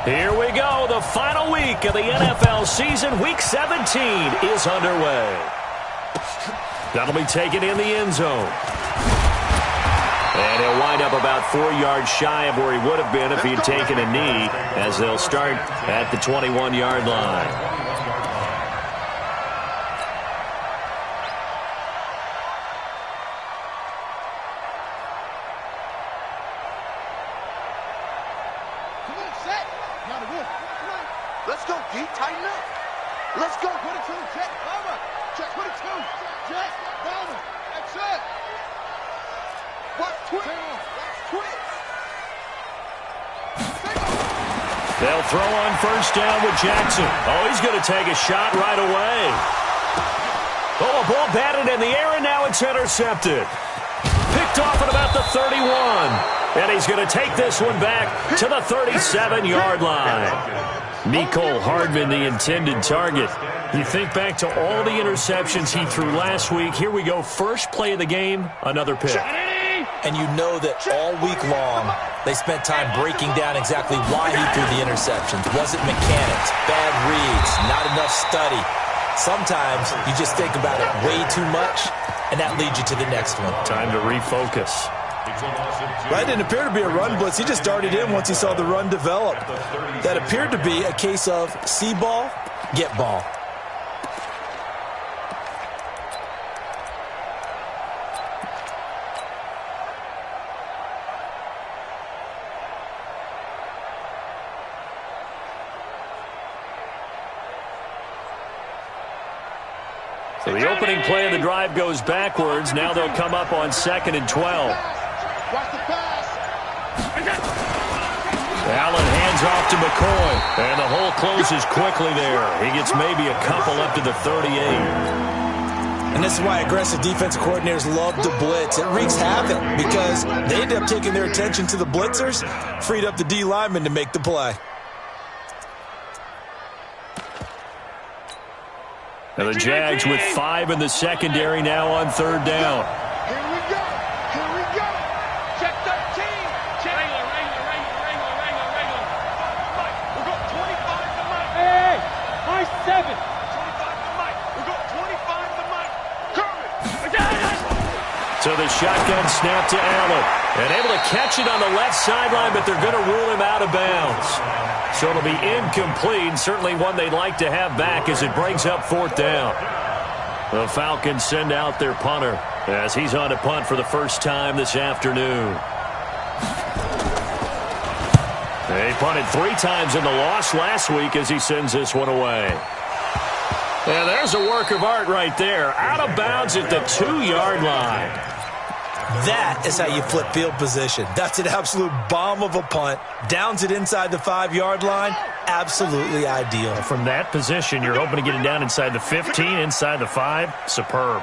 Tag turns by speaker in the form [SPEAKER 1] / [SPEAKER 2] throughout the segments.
[SPEAKER 1] Here we go. The final week of the NFL season. Week 17 is underway. That'll be taken in the end zone. And he'll wind up about 4 yards shy of where he would have been if he had taken a knee, as they'll start at the 21-yard line.
[SPEAKER 2] Let's go, D. Tighten up. Let's go. 22, check. Over. Check 22. Check. Over. That's it. What? Twitch. Twitch.
[SPEAKER 1] They'll throw on first down with Jackson. Oh, he's going to take a shot right away. Oh, a ball batted in the air, and now it's intercepted. Picked off at about the 31. And he's going to take this one back to the 37-yard line. Mecole Hardman, the intended target. You think back to all the interceptions he threw last week. Here we go. First play of the game, another pick.
[SPEAKER 3] And you know that all week long, they spent time breaking down exactly why he threw the interceptions. Was it mechanics, bad reads, not enough study? Sometimes you just think about it way too much, and that leads you to the next one.
[SPEAKER 1] Time to refocus.
[SPEAKER 4] Right, didn't appear to be a run blitz. He just darted in once he saw the run develop. That appeared to be a case of see ball, get ball.
[SPEAKER 1] So the opening play of the drive goes backwards. Now they'll come up on 2nd and 12. Allen hands off to McCoy. And the hole closes quickly there. He gets maybe a couple up to the 38.
[SPEAKER 4] And this is why aggressive defensive coordinators love to blitz. It wreaks havoc because they end up taking their attention to the blitzers, freed up the D lineman to make the play.
[SPEAKER 1] And the Jags with 5 in the secondary now on 3rd down.
[SPEAKER 2] Here we go. Here we go. Check 13. Check. Wrangler. Mike, we'll go 25 to Mike.
[SPEAKER 5] Hey, my 7.
[SPEAKER 2] 25 to Mike. We'll go 25 to Mike. Curry.
[SPEAKER 1] So the shotgun snap to Allen. And able to catch it on the left sideline, but they're going to rule him out of bounds. So it'll be incomplete, certainly one they'd like to have back as it brings up 4th down. The Falcons send out their punter as he's on to punt for the first time this afternoon. They punted 3 times in the loss last week as he sends this one away. And there's a work of art right there. Out of bounds at the 2-yard line.
[SPEAKER 4] That is how you flip field position. That's an absolute bomb of a punt. Downs it inside the 5-yard line. Absolutely ideal.
[SPEAKER 1] From that position, you're hoping to get it down inside the 15, inside the 5. Superb.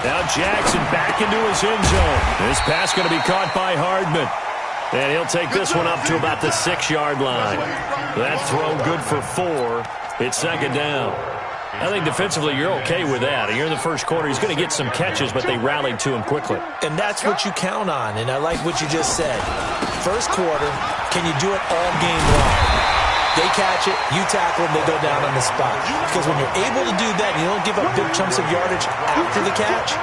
[SPEAKER 1] Now Jackson back into his end zone. This pass going to be caught by Hardman. And he'll take this one up to about the 6-yard line. That throw good for 4. It's 2nd down. I think defensively you're okay with that. You're in the first quarter. He's going to get some catches, but they rallied to him quickly.
[SPEAKER 4] And that's what you count on, and I like what you just said. First quarter, can you do it all game long? They catch it, you tackle them, they go down on the spot. Because when you're able to do that, and you don't give up big chunks of yardage after the catch,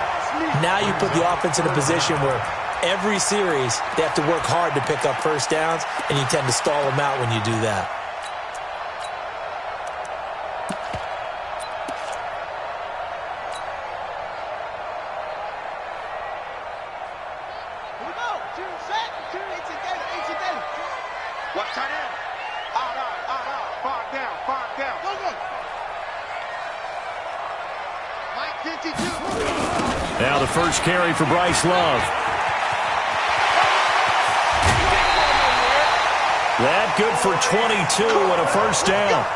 [SPEAKER 4] now you put the offense in a position where every series they have to work hard to pick up first downs, and you tend to stall them out when you do that.
[SPEAKER 2] What tight end? Out. 5 down. Go. Mike 52.
[SPEAKER 1] Now the first carry for Bryce Love. That good for 22 and a first down.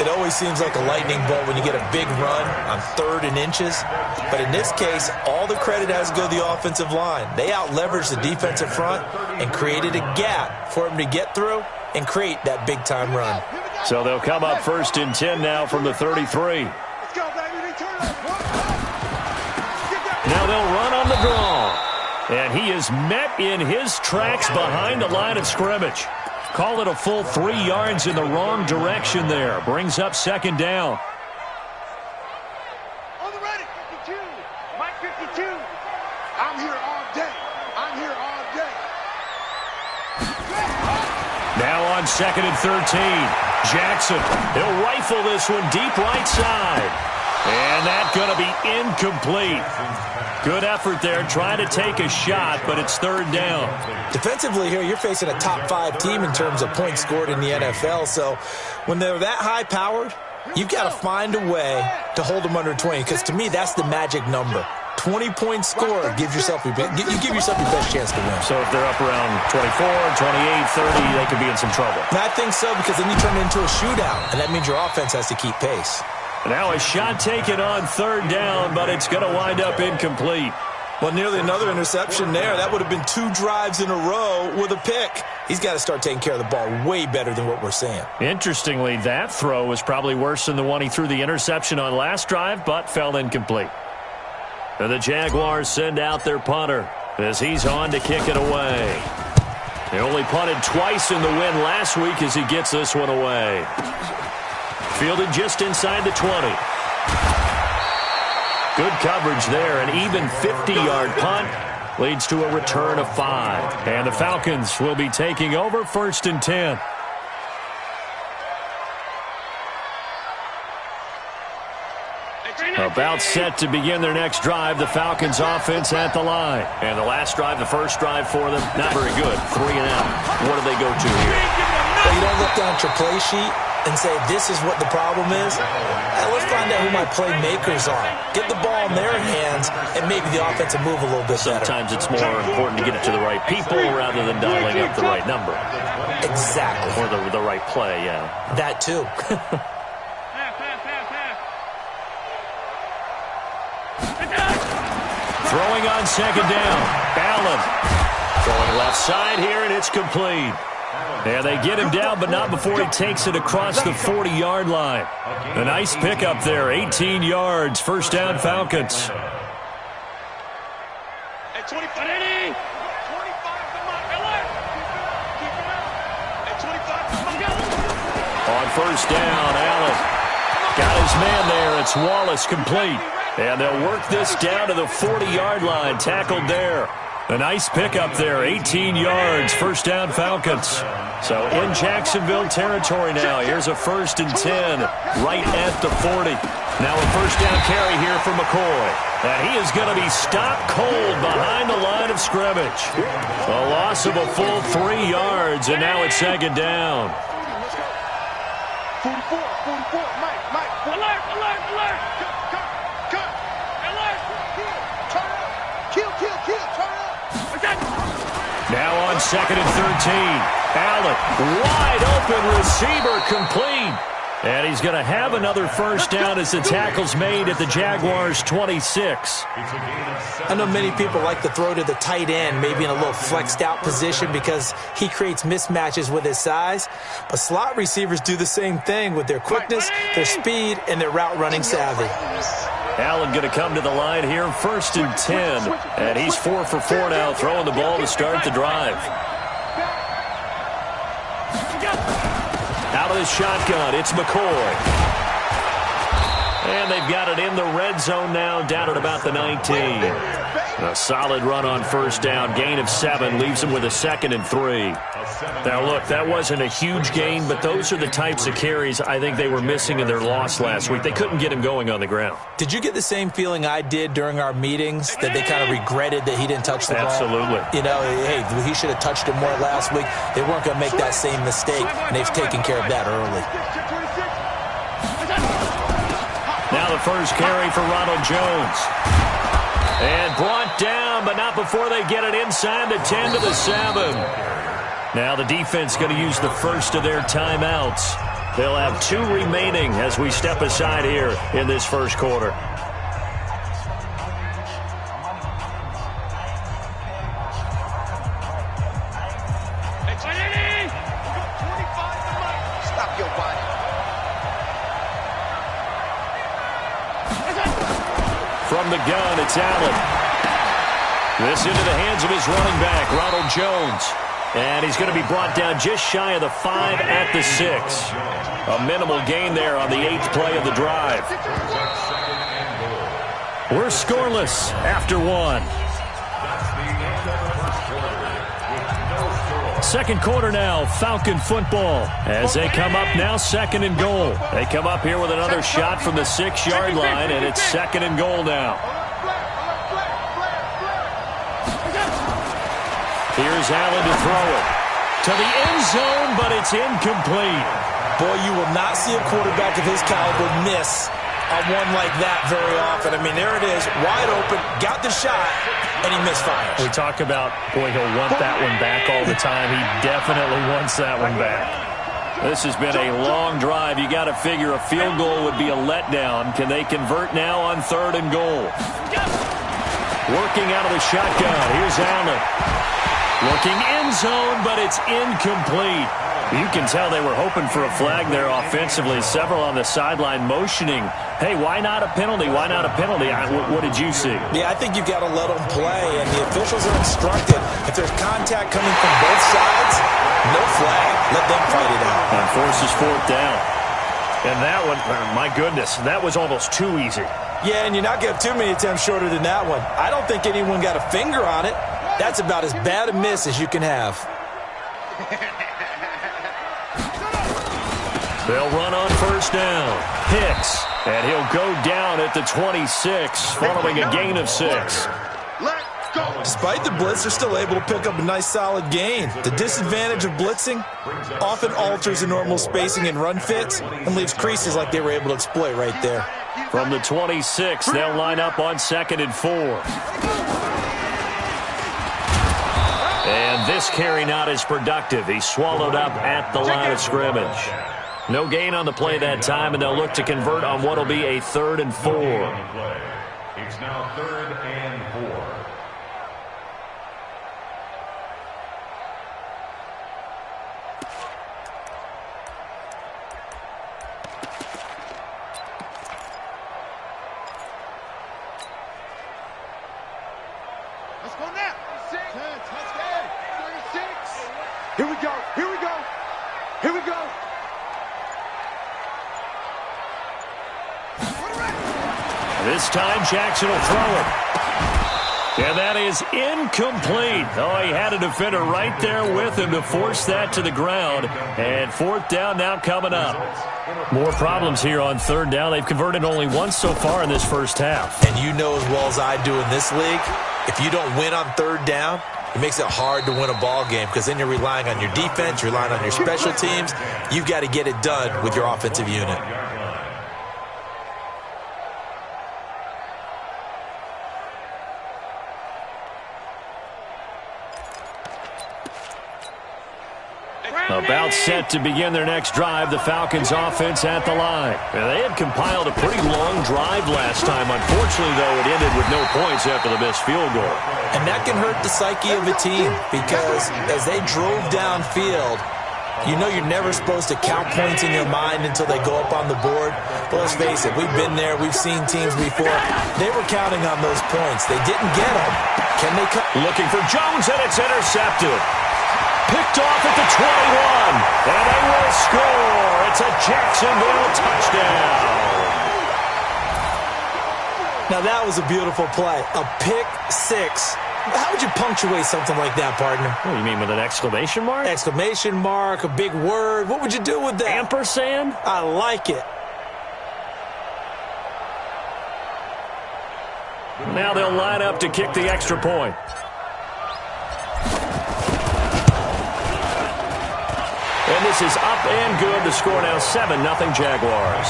[SPEAKER 4] It always seems like a lightning bolt when you get a big run on 3rd and inches. But in this case, all the credit has to go to the offensive line. They out-leveraged the defensive front and created a gap for him to get through and create that big-time run.
[SPEAKER 1] So they'll come up 1st and 10 now from the 33. Now they'll run on the draw. And he is met in his tracks behind the line of scrimmage. Call it a full 3 yards in the wrong direction there. Brings up second down.
[SPEAKER 2] On the ready, 52. Mike 52. I'm here all day. I'm here all day.
[SPEAKER 1] Now on 2nd and 13. Jackson, he'll rifle this one deep right side. And that's going to be incomplete. Good effort there, trying to take a shot, but it's third down.
[SPEAKER 4] Defensively here, you're facing a top 5 team in terms of points scored in the NFL. So when they're that high-powered, you've got to find a way to hold them under 20. Because to me, that's the magic number. 20 points scored, you give yourself your best chance to win.
[SPEAKER 1] So if they're up around 24, 28, 30, they could be in some trouble.
[SPEAKER 4] And I think so, because then you turn it into a shootout, and that means your offense has to keep pace.
[SPEAKER 1] Now a shot taken on third down, but it's going to wind up incomplete.
[SPEAKER 4] Well, nearly another interception there. That would have been 2 drives in a row with a pick. He's got to start taking care of the ball way better than what we're seeing.
[SPEAKER 1] Interestingly, that throw was probably worse than the one he threw the interception on last drive, but fell incomplete. And the Jaguars send out their punter as he's on to kick it away. They only punted twice in the win last week as he gets this one away. Fielded just inside the 20. Good coverage there. An even 50-yard punt leads to a return of 5. And the Falcons will be taking over 1st and 10. About set to begin their next drive. The Falcons offense at the line. And the last drive, the first drive for them, not very good. 3 and out. What do they go to here?
[SPEAKER 4] Well, you don't look down at your play sheet and say, this is what the problem is. Let's find out who my playmakers are. Get the ball in their hands, and maybe the offense will move a little bit better.
[SPEAKER 1] Sometimes it's more important to get it to the right people rather than dialing up the right number.
[SPEAKER 4] Exactly.
[SPEAKER 1] Or the right play, yeah.
[SPEAKER 4] That too.
[SPEAKER 1] Throwing on second down. Allen throwing left side here, and it's complete. And they get him down, but not before he takes it across the 40-yard line. A nice pickup there, 18 yards. First down, Falcons. On first down, Allen got his man there. It's Wallace complete. And they'll work this down to the 40-yard line. Tackled there. A nice pickup there, 18 yards. First down, Falcons. So in Jacksonville territory now. Here's a 1st and 10 right at the 40. Now a first down carry here for McCoy. And he is going to be stopped cold behind the line of scrimmage. A loss of a full 3 yards, and now it's second down.
[SPEAKER 2] 44, Mike. Alert. Cut. Alert. Turn up. Kill, turn up.
[SPEAKER 1] Now on 2nd and 13. Allen, wide open receiver, complete. And he's going to have another first down as the tackle's made at the Jaguars' 26.
[SPEAKER 4] I know many people like to throw to the tight end, maybe in a little flexed out position because he creates mismatches with his size. But slot receivers do the same thing with their quickness, their speed, and their route running savvy.
[SPEAKER 1] Allen going to come to the line here, 1st and 10. And he's 4 for 4 now, throwing the ball to start the drive. Out of the shotgun, it's McCoy. And they've got it in the red zone now, down at about the 19. A solid run on first down, gain of 7, leaves them with a 2nd and 3. Now, look, that wasn't a huge gain, but those are the types of carries I think they were missing in their loss last week. They couldn't get him going on the ground.
[SPEAKER 4] Did you get the same feeling I did during our meetings, that they kind of regretted that he didn't touch the ball?
[SPEAKER 1] Absolutely.
[SPEAKER 4] You know, hey, he should have touched it more last week. They weren't going to make that same mistake, and they've taken care of that early.
[SPEAKER 1] Now the first carry for Ronald Jones. And brought down, but not before they get it inside the 10 to the 7. Now the defense going to use the first of their timeouts. They'll have 2 remaining as we step aside here in this first quarter.
[SPEAKER 2] Stop your body.
[SPEAKER 1] From the gun, it's Allen. This into the hands of his running back, Ronald Jones. And he's going to be brought down just shy of the 5 at the 6. A minimal gain there on the 8th play of the drive. We're scoreless after 1. Second quarter now, Falcon football. As they come up now, 2nd and goal. They come up here with another shot from the 6-yard line, and it's 2nd and goal now. Here's Allen to throw it. To the end zone, but it's incomplete.
[SPEAKER 4] Boy, you will not see a quarterback of his caliber miss a one like that very often. I mean, there it is, wide open, got the shot, and he misfires.
[SPEAKER 1] We talk about, boy, he'll want that one back all the time. He definitely wants that one back. This has been a long drive. You got to figure a field goal would be a letdown. Can they convert now on 3rd and goal? Working out of the shotgun. Here's Allen. Looking end zone, but it's incomplete. You can tell they were hoping for a flag there offensively. Several on the sideline motioning, hey, why not a penalty? Why not a penalty? What did you see?
[SPEAKER 4] Yeah, I think you've got to let them play, and the officials are instructed. If there's contact coming from both sides, no flag. Let them fight it out.
[SPEAKER 1] And forces 4th down. And that one, my goodness, that was almost too easy.
[SPEAKER 4] Yeah, and you're not going to have too many attempts shorter than that one. I don't think anyone got a finger on it. That's about as bad a miss as you can have.
[SPEAKER 1] They'll run on 1st down. Hicks, and he'll go down at the 26, following a gain of 6.
[SPEAKER 4] Despite the blitz, they're still able to pick up a nice solid gain. The disadvantage of blitzing often alters the normal spacing and run fits and leaves creases like they were able to exploit right there.
[SPEAKER 1] From the 26, they'll line up on 2nd and 4. And this carry not as productive. He's swallowed up at the line of scrimmage. No gain on the play that time, and they'll look to convert on what will be a 3rd and 4.
[SPEAKER 6] It's now 3rd and 4.
[SPEAKER 2] Let's go now. 10, touchdown. 36. Here we go. Here we go. Here we go.
[SPEAKER 1] This time Jackson will throw it. And that is incomplete. Oh, he had a defender right there with him to force that to the ground. And 4th down now coming up. More problems here on 3rd down. They've converted only once so far in this first half.
[SPEAKER 4] And you know as well as I do in this league, if you don't win on 3rd down, it makes it hard to win a ball game because then you're relying on your defense, you're relying on your special teams. You've got to get it done with your offensive unit.
[SPEAKER 1] About set to begin their next drive, the Falcons offense at the line. Now, they had compiled a pretty long drive last time. Unfortunately, though, it ended with no points after the missed field goal.
[SPEAKER 4] And that can hurt the psyche of a team because as they drove downfield, you know you're never supposed to count points in your mind until they go up on the board. But let's face it, we've been there. We've seen teams before. They were counting on those points. They didn't get them. Can they come?
[SPEAKER 1] Looking for Jones, and it's intercepted. Picked off at the 21, and they will score. It's a Jacksonville touchdown.
[SPEAKER 4] Now that was a beautiful play, a pick 6. How would you punctuate something like that, partner?
[SPEAKER 1] What do you mean, with an exclamation mark?
[SPEAKER 4] Exclamation mark, a big word. What would you do with that?
[SPEAKER 1] Ampersand?
[SPEAKER 4] I like it.
[SPEAKER 1] Now they'll line up to kick the extra point. And this is up and good. The score now 7-0 Jaguars.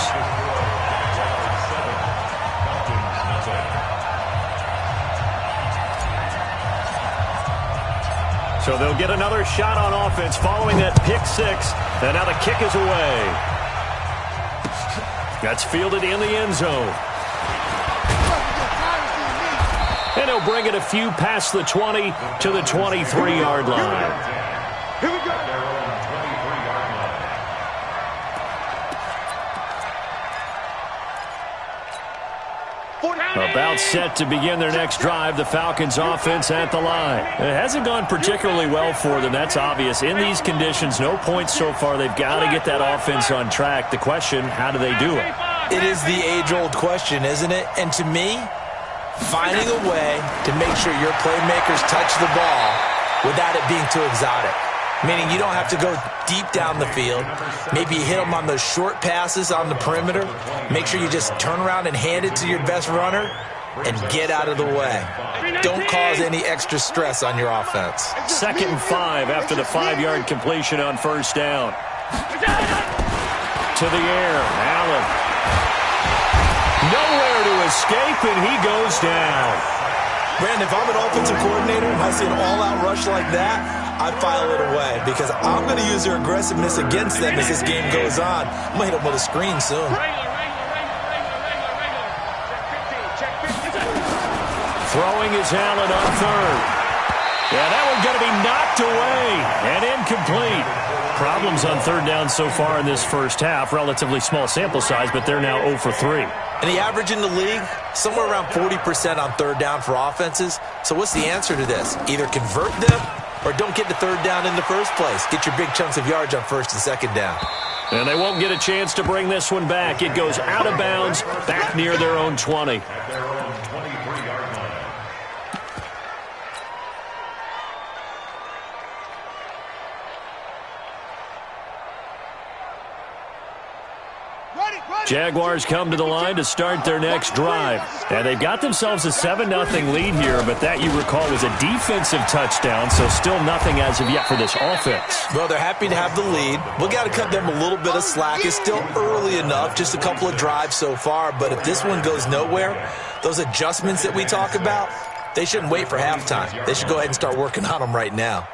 [SPEAKER 1] So they'll get another shot on offense following that pick 6. And now the kick is away. That's fielded in the end zone. And he'll bring it a few past the 20 to the 23-yard line.
[SPEAKER 2] Here we go.
[SPEAKER 1] About set to begin their next drive, the Falcons offense at the line. It hasn't gone particularly well for them, that's obvious. In these conditions, no points so far. They've got to get that offense on track. The question, how do they do it?
[SPEAKER 4] It is the age-old question, isn't it? And to me, finding a way to make sure your playmakers touch the ball without it being too exotic. Meaning you don't have to go deep down the field. Maybe you hit them on those short passes on the perimeter. Make sure you just turn around and hand it to your best runner and get out of the way. Don't cause any extra stress on your offense.
[SPEAKER 1] 2nd and 5 after the 5-yard completion on first down. To the air, Allen. Nowhere to escape, and he goes down.
[SPEAKER 4] Brandon, if I'm an offensive coordinator and I see an all-out rush like that, I file it away because I'm going to use their aggressiveness against them as this game goes on. I'm going to hit them with a screen soon.
[SPEAKER 1] Throwing is Allen on 3rd. Yeah, that one's going to be knocked away and incomplete. Problems on 3rd down so far in this first half. Relatively small sample size, but they're now 0 for 3.
[SPEAKER 4] And the average in the league, somewhere around 40% on 3rd down for offenses. So what's the answer to this? Either convert them or don't get the 3rd down in the first place. Get your big chunks of yards on 1st and 2nd down.
[SPEAKER 1] And they won't get a chance to bring this one back. It goes out of bounds, back near their own 20. Jaguars come to the line to start their next drive. And they've got themselves a 7-0 lead here, but that, you recall, was a defensive touchdown, so still nothing as of yet for this offense.
[SPEAKER 4] Well, they're happy to have the lead. We've got to cut them a little bit of slack. It's still early enough, just a couple of drives so far, but if this one goes nowhere, those adjustments that we talk about, they shouldn't wait for halftime. They should go ahead and start working on them right now.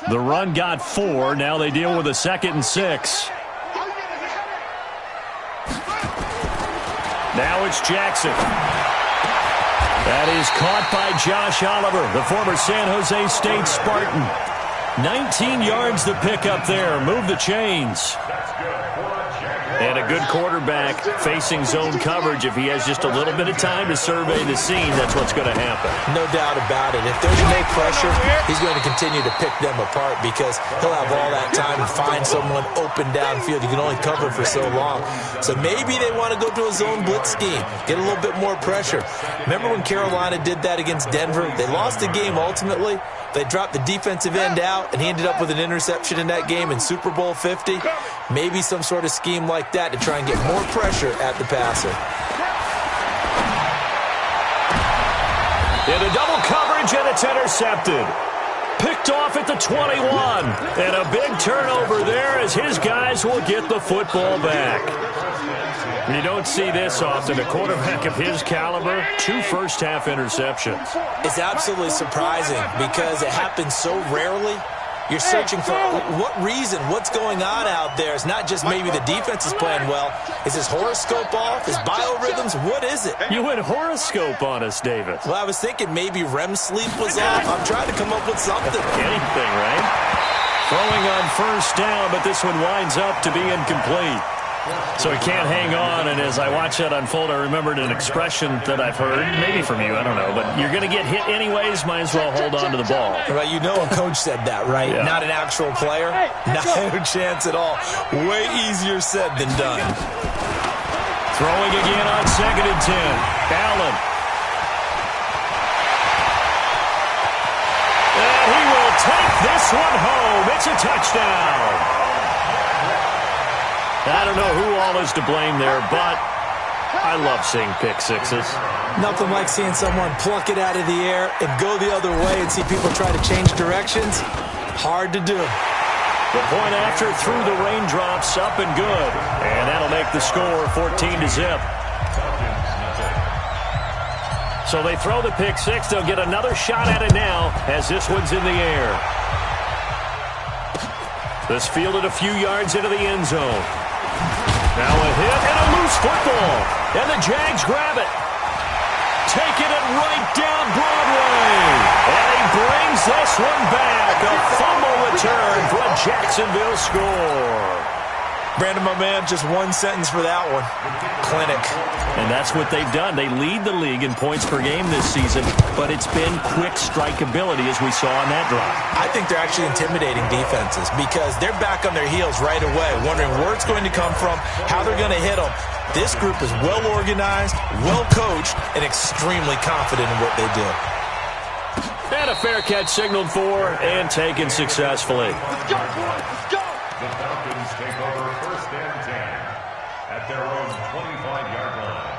[SPEAKER 1] The run got 4. Now they deal with a 2nd and 6. Now it's Jackson. That is caught by Josh Oliver, the former San Jose State Spartan. 19 yards to pick up there. Move the chains. And a good quarterback facing zone coverage. If he has just a little bit of time to survey the scene, that's what's going to happen.
[SPEAKER 4] No doubt about it. If there's no pressure, he's going to continue to pick them apart because he'll have all that time to find someone open downfield. You can only cover for so long. So maybe they want to go to a zone blitz scheme, get a little bit more pressure. Remember when Carolina did that against Denver? They lost the game ultimately. They dropped the defensive end out, and he ended up with an interception in that game in Super Bowl 50. Maybe some sort of scheme like that to try and get more pressure at the passer.
[SPEAKER 1] In a double coverage, and it's intercepted. Picked off at the 21. And a big turnover there as his guys will get the football back. You don't see this often. A quarterback of his caliber, 2 first-half interceptions.
[SPEAKER 4] It's absolutely surprising because it happens so rarely. You're searching for what reason, what's going on out there. It's not just maybe the defense is playing well. Is his horoscope off? His biorhythms? What is it?
[SPEAKER 1] You went horoscope on us, David.
[SPEAKER 4] Well, I was thinking maybe REM sleep was off. I'm trying to come up with something.
[SPEAKER 1] Anything, right? Throwing on first down, but this one winds up to be incomplete. So he can't hang on, and as I watch that unfold, I remembered an expression that I've heard, maybe from you, I don't know, but you're going to get hit anyways, might as well hold on to the ball.
[SPEAKER 4] Well, you know a coach said that, right?
[SPEAKER 1] Yeah.
[SPEAKER 4] Not an actual player? No chance at all. Way easier said than done.
[SPEAKER 1] Throwing again on 2nd and 10. Allen. And he will take this one home. It's a touchdown. I don't know who all is to blame there, but I love seeing pick sixes.
[SPEAKER 4] Nothing like seeing someone pluck it out of the air and go the other way and see people try to change directions. Hard to do.
[SPEAKER 1] The point after through the raindrops, up and good. And that'll make the score 14-0. So they throw the pick six. They'll get another shot at it now as this one's in the air. This fielded a few yards into the end zone. Now a hit and a loose football. And the Jags grab it. Taking it right down Broadway. And he brings brings this one back. A fumble return for a Jacksonville score.
[SPEAKER 4] Brandon, my man, just one sentence for that one. Clinic.
[SPEAKER 1] And that's what they've done. They lead the league in points per game this season, but it's been quick strikeability as we saw on that drive.
[SPEAKER 4] I think they're actually intimidating defenses because they're back on their heels right away, wondering where it's going to come from, how they're going to hit them. This group is well organized, well coached, and extremely confident in what they do.
[SPEAKER 1] And a fair catch signaled for and taken successfully.
[SPEAKER 2] Let's go, boys. Let's go.
[SPEAKER 6] The Falcons take over 1st and 10 at their own 25-yard line.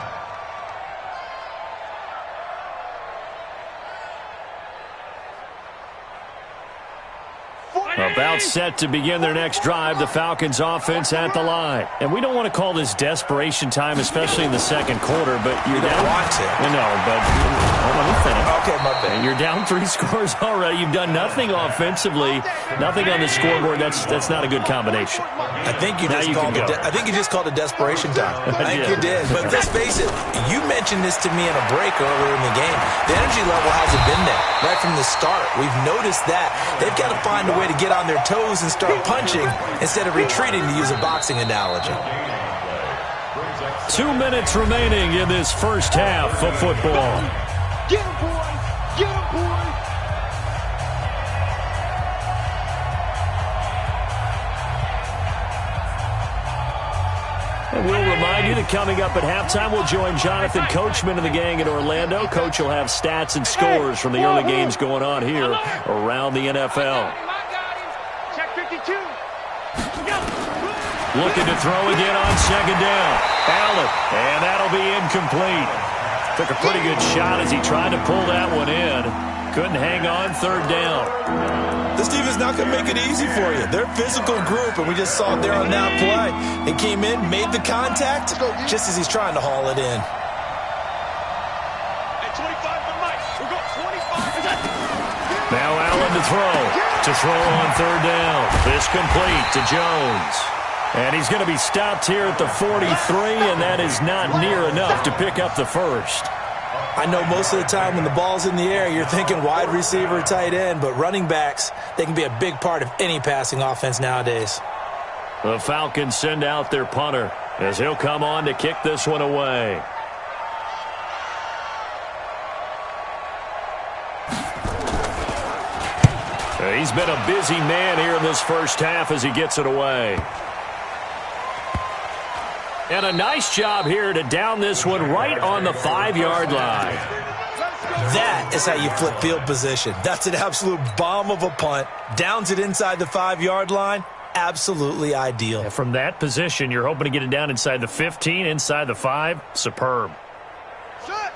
[SPEAKER 1] About set to begin their next drive, the Falcons offense at the line. And we don't want to call this desperation time, especially in the second quarter, but you're
[SPEAKER 4] You don't
[SPEAKER 1] down.
[SPEAKER 4] want to.
[SPEAKER 1] No, but let me finish.
[SPEAKER 4] Okay, my bad.
[SPEAKER 1] You're down 3 scores already. You've done nothing offensively, nothing on the scoreboard. That's not a good combination.
[SPEAKER 4] I think you just called it desperation time. I think
[SPEAKER 1] did.
[SPEAKER 4] you did. But let's face it, you mentioned this to me in a break earlier in the game. The energy level hasn't been there right from the start. We've noticed that. They've got to find a way to get on their toes and start punching instead of retreating, to use a boxing analogy.
[SPEAKER 1] 2 minutes remaining in this first half of football.
[SPEAKER 2] Get him, boys. Get him, boys.
[SPEAKER 1] And we'll remind you that coming up at halftime, we'll join Jonathan Coachman and the gang in Orlando. Coach will have stats and scores from the early games going on here around the NFL.
[SPEAKER 5] Check 52.
[SPEAKER 1] Looking to throw again on second down. Allen, and that'll be incomplete. Took a pretty good shot as he tried to pull that one in. Couldn't hang on, third down.
[SPEAKER 4] This team is not going to make it easy for you. They're a physical group, and we just saw it there on that play. They came in, made the contact, just as he's trying to haul it in.
[SPEAKER 5] At 25 for Mike. We'll go 25.
[SPEAKER 1] Now Allen to throw. To throw on third down. This complete to Jones. And he's going to be stopped here at the 43, and that is not near enough to pick up the first.
[SPEAKER 4] I know most of the time when the ball's in the air, you're thinking wide receiver, tight end, but running backs, they can be a big part of any passing offense nowadays.
[SPEAKER 1] The Falcons send out their punter as he'll come on to kick this one away. He's been a busy man here in this first half as he gets it away. And a nice job here to down this one right on the 5-yard line.
[SPEAKER 4] That is how you flip field position. That's an absolute bomb of a punt. Downs it inside the 5-yard line. Absolutely ideal.
[SPEAKER 1] And from that position, you're hoping to get it down inside the 15, inside the 5. Superb.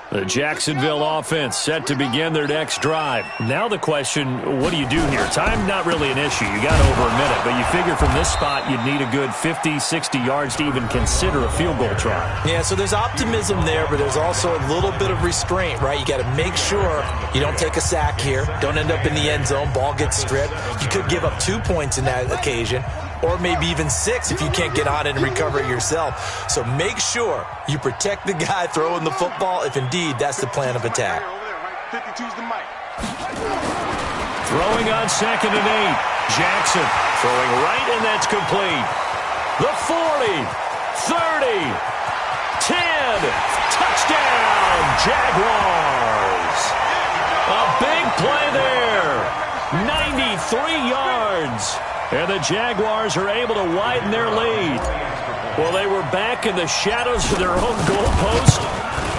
[SPEAKER 1] The Jacksonville offense set to begin their next drive. Now the question, what do you do here? Time not really an issue. You got over a minute, but you figure from this spot you'd need a good 50, 60 yards to even consider a field goal try.
[SPEAKER 4] Yeah, so there's optimism there, but there's also a little bit of restraint, right? You got to make sure you don't take a sack here. Don't end up in the end zone. Ball gets stripped. You could give up 2 points in that occasion, or maybe even 6 if you can't get on it and recover it yourself. So make sure you protect the guy throwing the football if indeed that's the plan of attack.
[SPEAKER 2] 52's the mic.
[SPEAKER 1] Throwing on 2nd and 8. Jackson throwing right, and that's complete. The 40, 30, 10. Touchdown, Jaguars. A big play there. 93 yards. And the Jaguars are able to widen their lead. Well, they were back in the shadows of their own goalpost,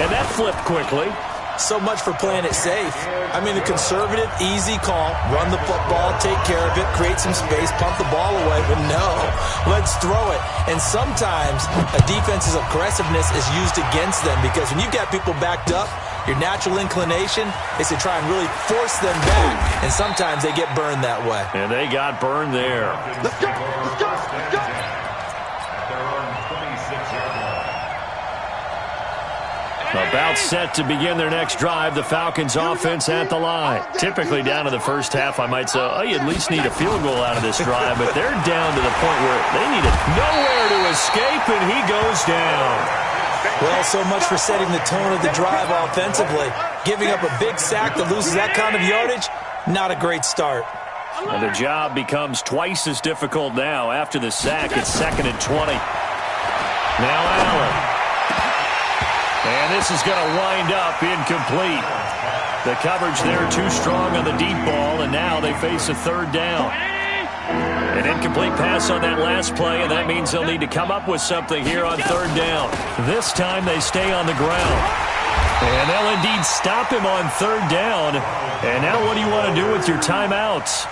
[SPEAKER 1] and that flipped quickly.
[SPEAKER 4] So much for playing it safe. I mean, the conservative, easy call, run the football, take care of it, create some space, pump the ball away. But no, let's throw it. And sometimes a defense's aggressiveness is used against them because when you've got people backed up, your natural inclination is to try and really force them back. And sometimes they get burned that way.
[SPEAKER 1] And they got burned there.
[SPEAKER 2] Let's go. Let's go. Let's go.
[SPEAKER 6] At their own 26-yard line.
[SPEAKER 1] About set to begin their next drive, the Falcons offense at the line. Typically down to the first half, I might say, oh, you at least need a field goal out of this drive, but they're down to the point where they need it. Nowhere to escape, and he goes down.
[SPEAKER 4] Well, so much for setting the tone of the drive offensively. Giving up a big sack that loses that kind of yardage, Not a great start.
[SPEAKER 1] And the job becomes twice as difficult now. After the sack, it's 2nd and 20. Now Allen. And this is going to wind up incomplete. The coverage there too strong on the deep ball, and now they face a 3rd down. An incomplete pass on that last play, and that means they'll need to come up with something here on 3rd down. This time they stay on the ground. And they'll indeed stop him on 3rd down. And now what do you want to do with your timeouts?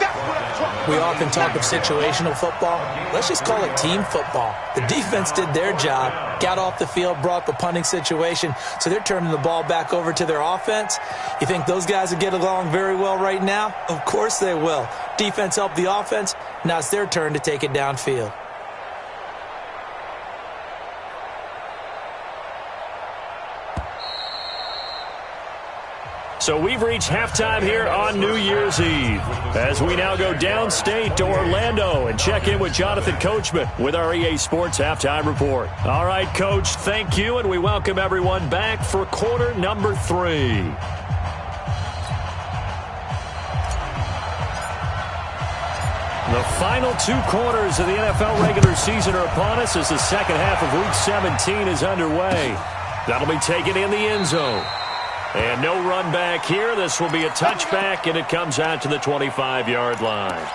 [SPEAKER 4] We often talk of situational football. Let's just call it team football. The defense did their job, got off the field, brought the punting situation, so they're turning the ball back over to their offense. You think those guys will get along very well right now? Of course they will. Defense helped the offense. Now it's their turn to take it downfield.
[SPEAKER 1] So we've reached halftime here on New Year's Eve as we now go downstate to Orlando and check in with Jonathan Coachman with our EA Sports Halftime Report. All right, Coach, thank you, and we welcome everyone back for quarter number 3. The final 2 quarters of the NFL regular season are upon us as the second half of Week 17 is underway. That'll be taken in the end zone. And no run back here. This will be a touchback, and it comes out to the 25-yard line.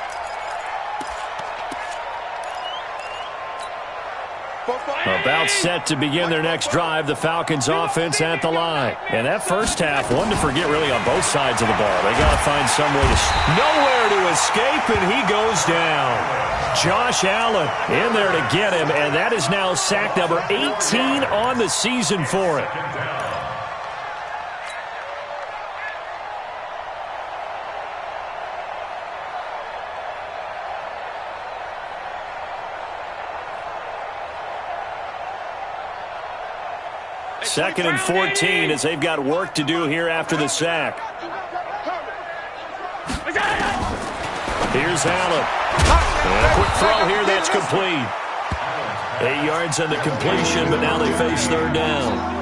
[SPEAKER 1] About set to begin their next drive, the Falcons offense at the line. And that first half, one to forget really on both sides of the ball. They got to find some way to nowhere to escape, and he goes down. Josh Allen in there to get him, and that is now sack number 18 on the season for him. Second and 14 as they've got work to do here after the sack. Here's Allen. And a quick throw here, that's complete. 8 yards on the completion, but now they face 3rd down.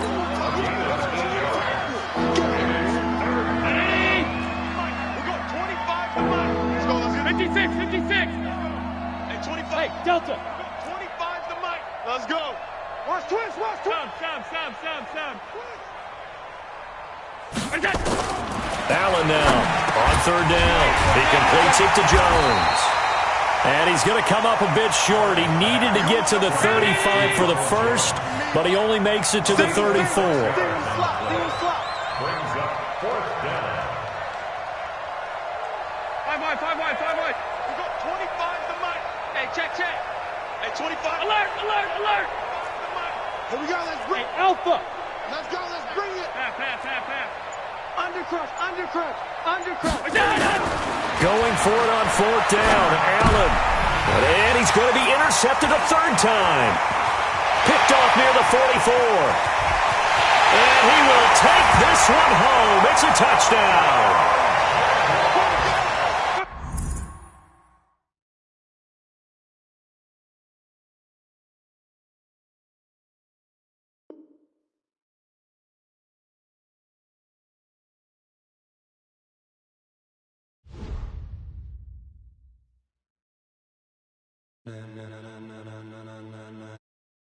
[SPEAKER 5] Hey, Delta. 25 to Mike. Let's go. Watch twist, watch twist. Sound.
[SPEAKER 1] Allen now on 3rd down. He completes it to Jones. And he's going to come up a bit short. He needed to get to the 35 for the first, but he only makes it to the 34.
[SPEAKER 6] Brings up 4th down.
[SPEAKER 5] 5 wide. We got 25 to Mike. Hey, check. Hey, 25. Alert.
[SPEAKER 2] Here we go, let's bring it.
[SPEAKER 5] Hey, Alpha.
[SPEAKER 2] Let's go, let's bring it.
[SPEAKER 5] Pass.
[SPEAKER 2] Undercrush.
[SPEAKER 1] Going for it on 4th down. Allen. And he's going to be intercepted a 3rd time. Picked off near the 44. And he will take this one home. It's a touchdown.